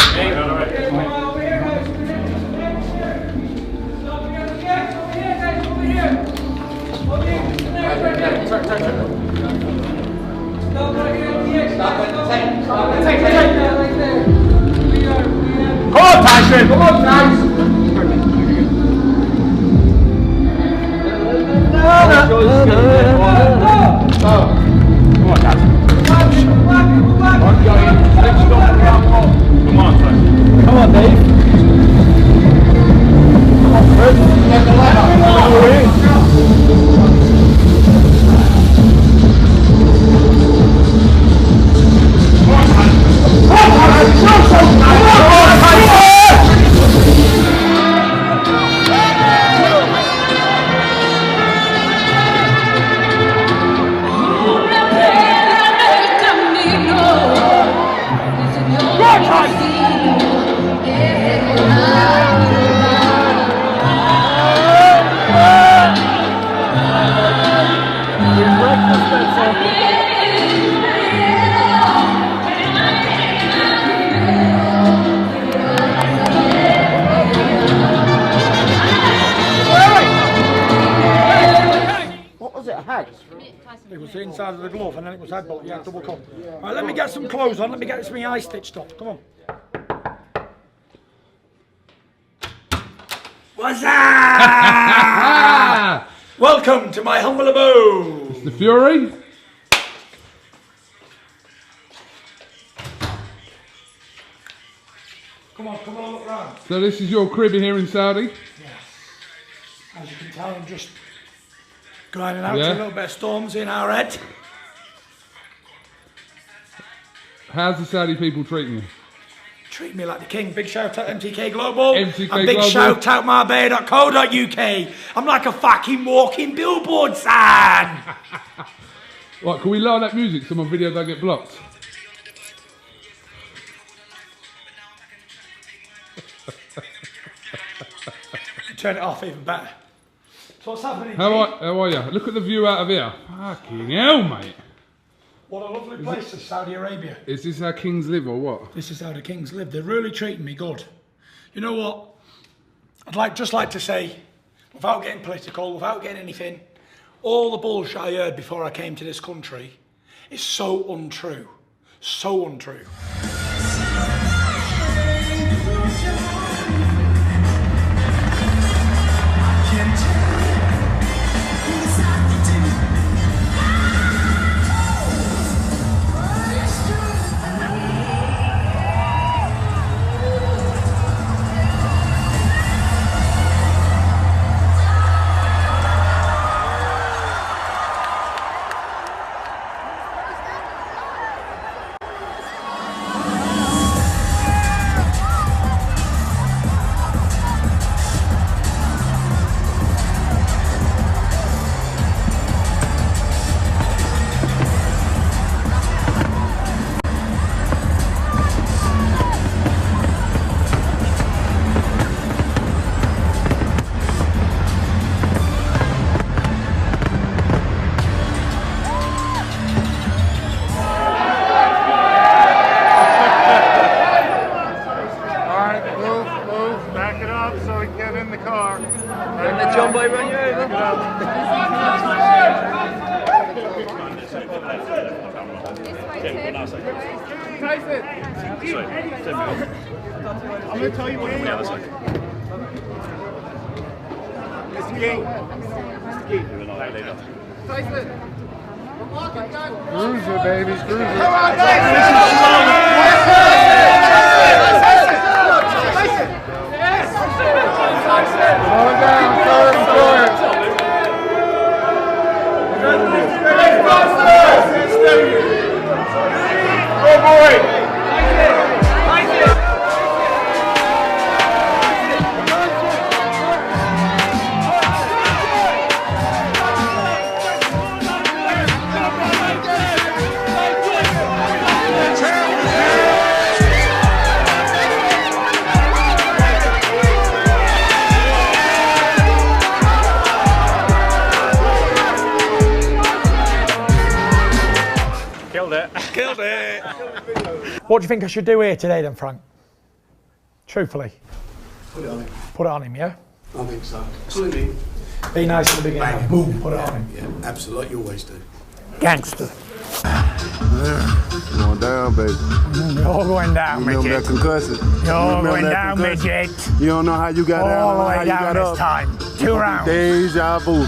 Come on, Tyson! Come on, Tyson! It was the inside of the glove and then it was headbutt, yeah, double cup. Right, let me get some clothes on, let me get my eye stitched up, come on. What's up? Welcome to my humble abode. It's the Fury. Come on, look round. So this is your crib here in Saudi? Yes. As you can tell, I'm just grinding out to a little bit of storms in our head. How's the Saudi people treating you? Treat me like the king. Big shout out MTK Global. MTK and big Global. shout out marbella.co.uk. I'm like a fucking walking billboard sign. Right, can we lower that music so my video don't get blocked? Turn it off even better. So what's happening? How are you? Look at the view out of here. Fucking hell, mate. What a lovely place is Saudi Arabia. Is this how kings live or what? This is how the kings live. They're really treating me good. You know what? I'd just like to say, without getting political, without getting anything, all the bullshit I heard before I came to this country is so untrue. So untrue. Tyson! I'm going to tell you what it is. Mr. King. Mr. King. Tyson! Cruiser, baby, cruiser. Come on, Tyson! Slow it down, third and fourth. Oh boy! Killed it. What do you think I should do here today then, Frank? Truthfully. Put it on him. Put it on him, yeah? I think so. Pull him in. Be nice at the beginning. Bang. Boom, put it on him. Yeah, absolutely. You always do. Gangster. Going down, baby. You're all going down, Remember midget. that concussion? You're all Remember going that down, concussion? midget. You don't know how you got down. All the how way you down got this up. time. 2 rounds. Deja vu.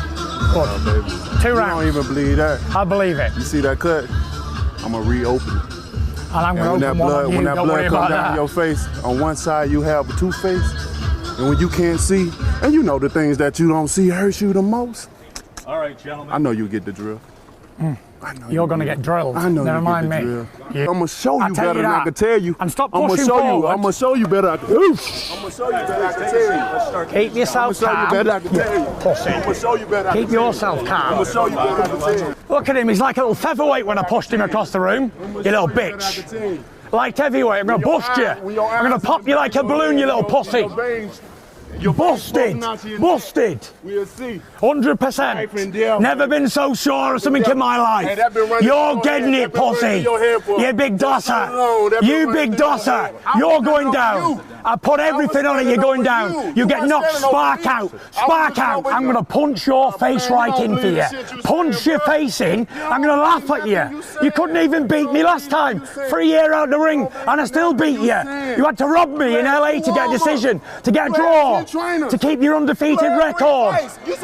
Good. Baby. 2 You rounds. don't even believe that. I believe it. You see that cut? I'm gonna reopen it. And I'm And going to open one on you. when that Don't worry blood comes about down that. your face, on one side you have a toothpaste, And when you can't see, and you know the things that you don't see hurt you the most. All right, gentlemen. I know you get the drill. You're going to get drilled. I know Never you mind get the me. drill. Yeah. I'm gonna show I'll you tell better you than I that. can tell you. And stop I'm pushing gonna show you. forward. I'm gonna show you better. I'm gonna show you better. I can tell you. Keep yourself I'm gonna show calm. you better. I can tell you. Pussy. I'm gonna show you better. I can Keep tell you. yourself calm. I'm gonna show you better. I can tell you. Look at him, he's like a little featherweight when I pushed him across the room. You little bitch. Light heavyweight, I'm gonna bust you. I'm gonna pop you like a balloon, you little pussy. You're busted! Busted! We'll see. 100%. Never been so sure of something in my life. You're getting it, pussy. You big dosser. You big dosser. You're going down. I put everything on it, you're going down. You get knocked spark out. Spark out. I'm going to punch your face right in for you. Punch your face in. I'm going to laugh at you. You couldn't even beat me last time. 3 years out the ring, and I still beat you. You had to rob me in LA to get a decision, to get a draw, to keep your undefeated record.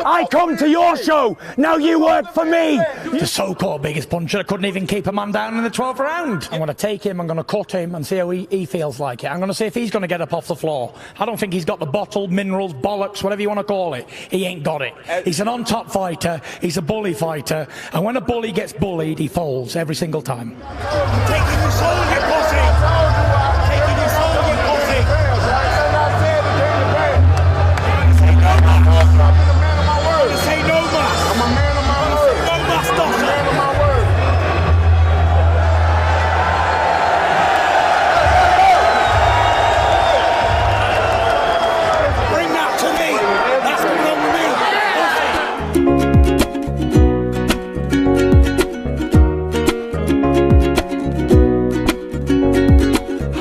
I come to your show. Now you work for me. The so-called biggest puncher that couldn't even keep a man down in the 12th round. I'm going to take him, I'm going to cut him and see how he feels like it. I'm going to see if he's going to get up off the floor. I don't think he's got the bottled minerals, bollocks, whatever you want to call it. He ain't got it. He's an on-top fighter. He's a bully fighter. And when a bully gets bullied, he folds every single time. Taking your soul, you pussy! Taking your soul, you pussy! Say no mas! I'm a man of my word! No mas, doctor! I'm a man of my word! Bring that to me! That's coming on me!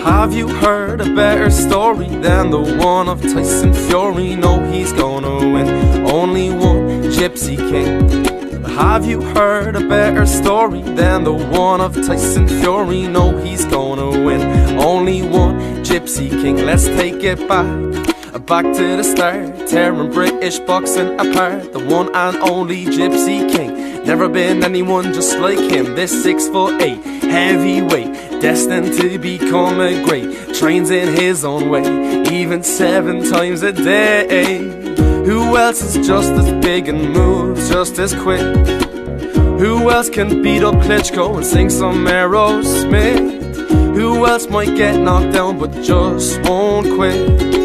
Have you heard a better story than the one of Tyson Fury? No, he's gonna win. Only one Gypsy King. Have you heard a better story than the one of Tyson Fury? No, he's gonna win. Only one Gypsy King. Let's take it back to the start, tearing British boxing apart. The one and only Gypsy King. Never been anyone just like him. This 6'8" heavyweight, destined to become a great. Trains in his own way, even 7 times a day. Who else is just as big and moves just as quick? Who else can beat up Klitschko and sing some Aerosmith? Who else might get knocked down but just won't quit?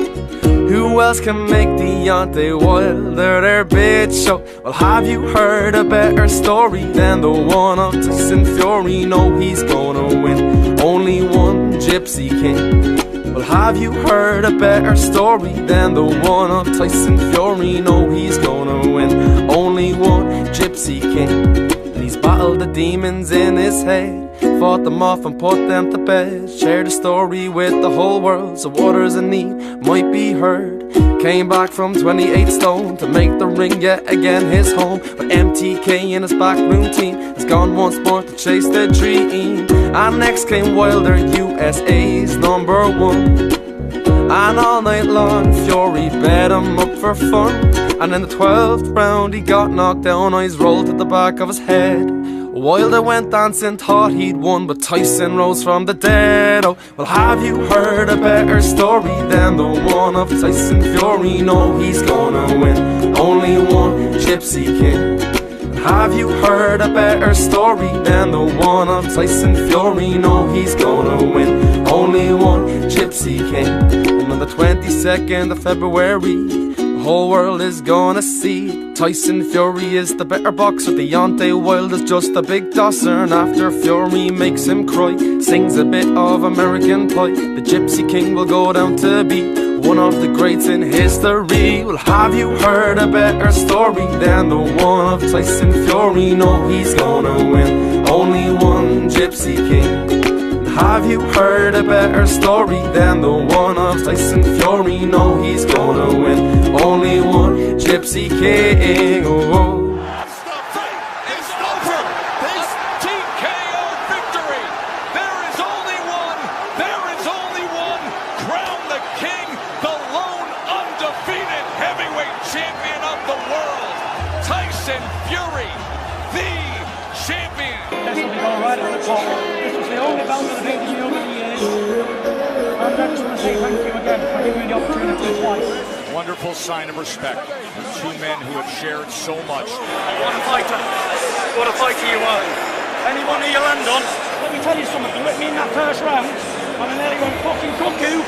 Who else can make Deontay Wilder their bitch show? Well, have you heard a better story than the one of Tyson Fury? No, he's gonna win. Only one Gypsy King. Well, have you heard a better story than the one of Tyson Fury? No, he's gonna win. Only one Gypsy King. And he's battled the demons in his head, fought them off and put them to bed. Shared a story with the whole world, so waters in need might be heard. Came back from 28 stone to make the ring yet again his home. But MTK and his backroom team has gone once more to chase their dream. And next came Wilder, USA's #1. And all night long Fury bet him up for fun. And in the 12th round he got knocked down, eyes rolled to the back of his head. Wilder went dancing, thought he'd won, but Tyson rose from the dead. Oh, well, have you heard a better story than the one of Tyson Fury? No, he's gonna win. Only one Gypsy King. Have you heard a better story than the one of Tyson Fury? No, he's gonna win. Only one Gypsy King. And on the 22nd of February, the whole world is gonna see Tyson Fury is the better boxer. Deontay Wilder's just a big dosser. And after Fury makes him cry, sings a bit of American Pie, the Gypsy King will go down to be one of the greats in history. Well, have you heard a better story than the one of Tyson Fury? No, he's gonna win. Only one Gypsy King. Have you heard a better story than the one of Tyson Fury? No, he's gonna win. Only one Gypsy King. Oh. This was the only bout that I've beaten you over the years. And I just want to say thank you again for giving me the opportunity twice. wonderful sign of respect. Two men who have shared so much. What a fighter. What a fighter you are. Anyone who you land on, let me tell you something. You hit me in that first round, and I nearly went fucking cuckoo,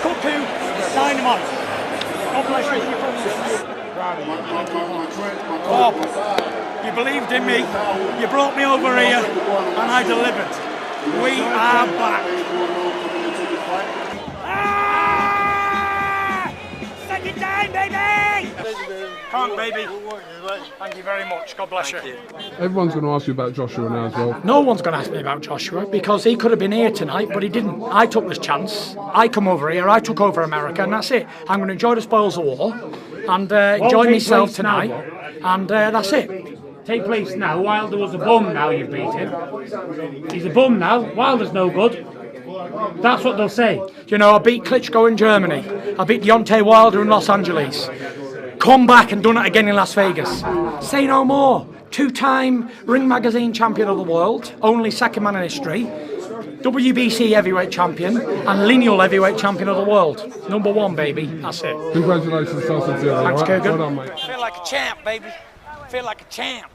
dynamite. God bless you. Bob, you believed in me. You brought me over here, and I delivered. We are back. Second time, baby! Can't, baby. Thank you very much. God bless you. Everyone's going to ask you about Joshua now as well. No one's going to ask me about Joshua because he could have been here tonight, but he didn't. I took this chance. I come over here. I took over America, and that's it. I'm going to enjoy the spoils of war and enjoy myself tonight, and that's it. Take place now. Wilder was a bum now you've beat him. He's a bum now. Wilder's no good. That's what they'll say. You know, I beat Klitschko in Germany. I beat Deontay Wilder in Los Angeles. Come back and done it again in Las Vegas. Say no more. 2-time Ring Magazine champion of the world. Only second man in history. WBC heavyweight champion and lineal heavyweight champion of the world. Number one, baby. That's it. Congratulations, Tyson. Thanks, Kurgan. Well done, mate. Feel like a champ, baby. Feel like a champ.